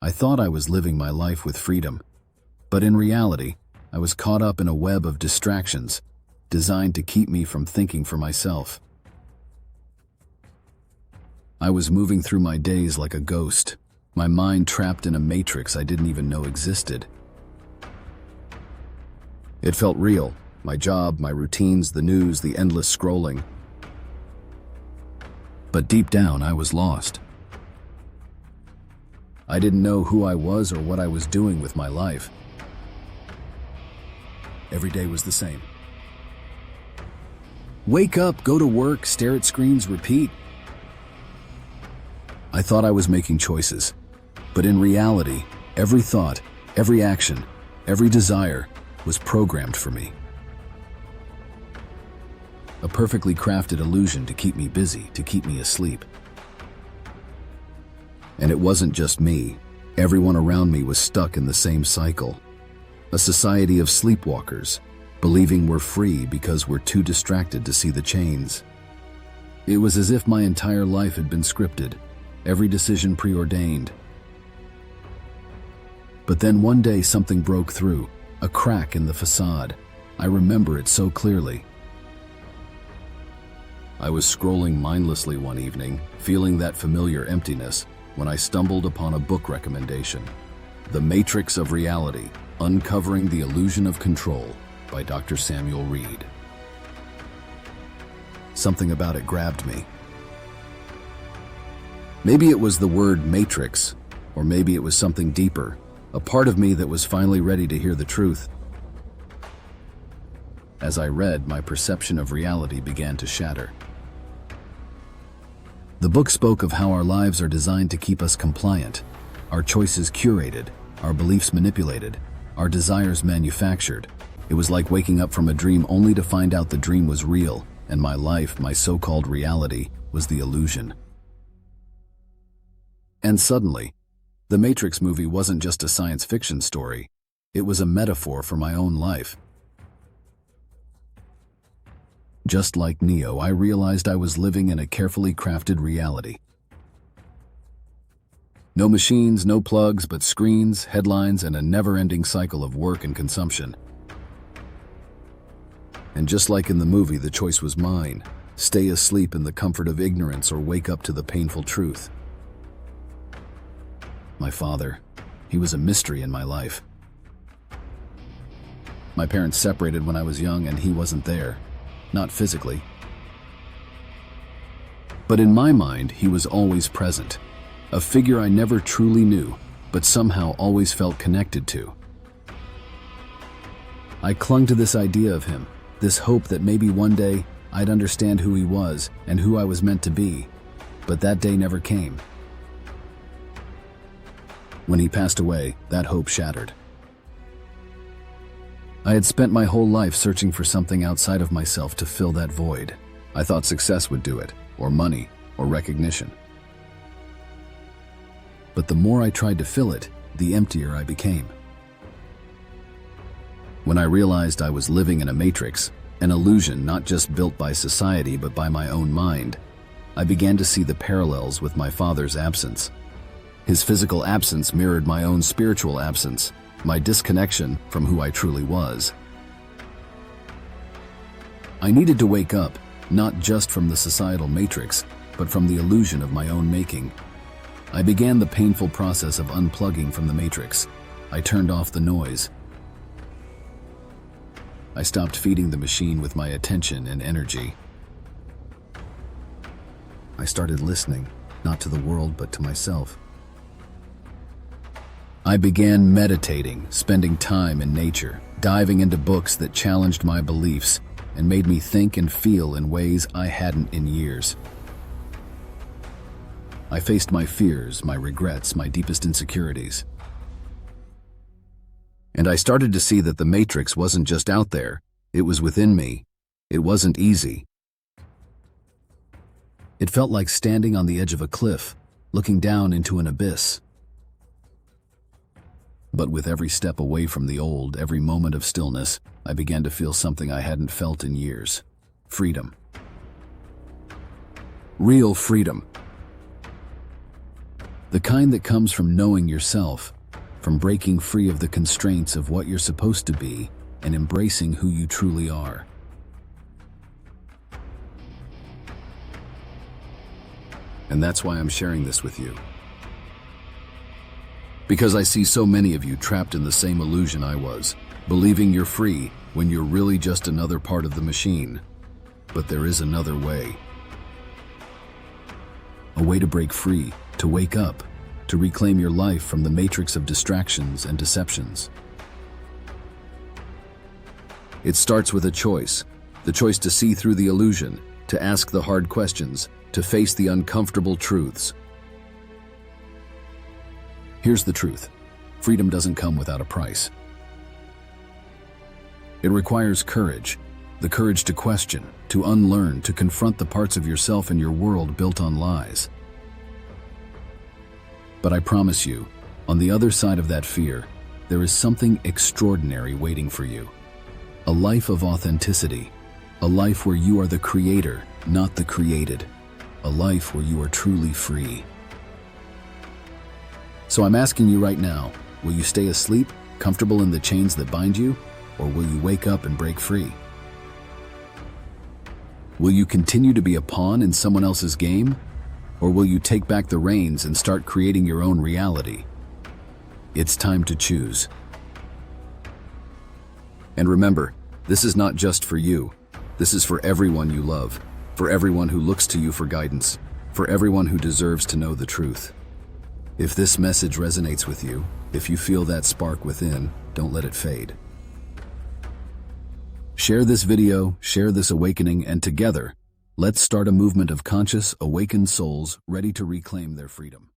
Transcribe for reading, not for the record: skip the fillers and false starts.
I thought I was living my life with freedom, but in reality, I was caught up in a web of distractions designed to keep me from thinking for myself. I was moving through my days like a ghost, my mind trapped in a matrix I didn't even know existed. It felt real, my job, my routines, the news, the endless scrolling. But deep down, I was lost. I didn't know who I was or what I was doing with my life. Every day was the same. Wake up, go to work, stare at screens, repeat. I thought I was making choices, but in reality, every thought, every action, every desire was programmed for me. A perfectly crafted illusion to keep me busy, to keep me asleep. And it wasn't just me. Everyone around me was stuck in the same cycle. A society of sleepwalkers, believing we're free because we're too distracted to see the chains. It was as if my entire life had been scripted, every decision preordained. But then one day something broke through, a crack in the facade. I remember it so clearly. I was scrolling mindlessly one evening, feeling that familiar emptiness, when I stumbled upon a book recommendation, The Matrix of Reality, Uncovering the Illusion of Control by Dr. Samuel Reed. Something about it grabbed me. Maybe it was the word matrix, or maybe it was something deeper, a part of me that was finally ready to hear the truth. As I read, my perception of reality began to shatter. The book spoke of how our lives are designed to keep us compliant, our choices curated, our beliefs manipulated, our desires manufactured. It was like waking up from a dream only to find out the dream was real, and my life, my so-called reality, was the illusion. And suddenly, the Matrix movie wasn't just a science fiction story, it was a metaphor for my own life. Just like Neo, I realized I was living in a carefully crafted reality. No machines, no plugs, but screens, headlines, and a never-ending cycle of work and consumption. And just like in the movie, the choice was mine: stay asleep in the comfort of ignorance or wake up to the painful truth. My father, he was a mystery in my life. My parents separated when I was young, and he wasn't there. Not physically. But in my mind, he was always present. A figure I never truly knew, but somehow always felt connected to. I clung to this idea of him, this hope that maybe one day I'd understand who he was and who I was meant to be. But that day never came. When he passed away, that hope shattered. I had spent my whole life searching for something outside of myself to fill that void. I thought success would do it, or money, or recognition. But the more I tried to fill it, the emptier I became. When I realized I was living in a matrix, an illusion not just built by society but by my own mind, I began to see the parallels with my father's absence. His physical absence mirrored my own spiritual absence, my disconnection from who I truly was. I needed to wake up, not just from the societal matrix, but from the illusion of my own making. I began the painful process of unplugging from the matrix. I turned off the noise. I stopped feeding the machine with my attention and energy. I started listening, not to the world, but to myself. I began meditating, spending time in nature, diving into books that challenged my beliefs and made me think and feel in ways I hadn't in years. I faced my fears, my regrets, my deepest insecurities. And I started to see that the matrix wasn't just out there, it was within me. It wasn't easy. It felt like standing on the edge of a cliff, looking down into an abyss. But with every step away from the old, every moment of stillness, I began to feel something I hadn't felt in years. Freedom. Real freedom. The kind that comes from knowing yourself, from breaking free of the constraints of what you're supposed to be and embracing who you truly are. And that's why I'm sharing this with you. Because I see so many of you trapped in the same illusion I was, believing you're free when you're really just another part of the machine. But there is another way. A way to break free, to wake up, to reclaim your life from the matrix of distractions and deceptions. It starts with a choice, the choice to see through the illusion, to ask the hard questions, to face the uncomfortable truths. Here's the truth. Freedom doesn't come without a price. It requires courage, the courage to question, to unlearn, to confront the parts of yourself and your world built on lies. But I promise you, on the other side of that fear, there is something extraordinary waiting for you. A life of authenticity, a life where you are the creator, not the created, a life where you are truly free. So I'm asking you right now, will you stay asleep, comfortable in the chains that bind you, or will you wake up and break free? Will you continue to be a pawn in someone else's game, or will you take back the reins and start creating your own reality? It's time to choose. And remember, this is not just for you. This is for everyone you love, for everyone who looks to you for guidance, for everyone who deserves to know the truth. If this message resonates with you, if you feel that spark within, don't let it fade. Share this video, share this awakening, and together, let's start a movement of conscious, awakened souls ready to reclaim their freedom.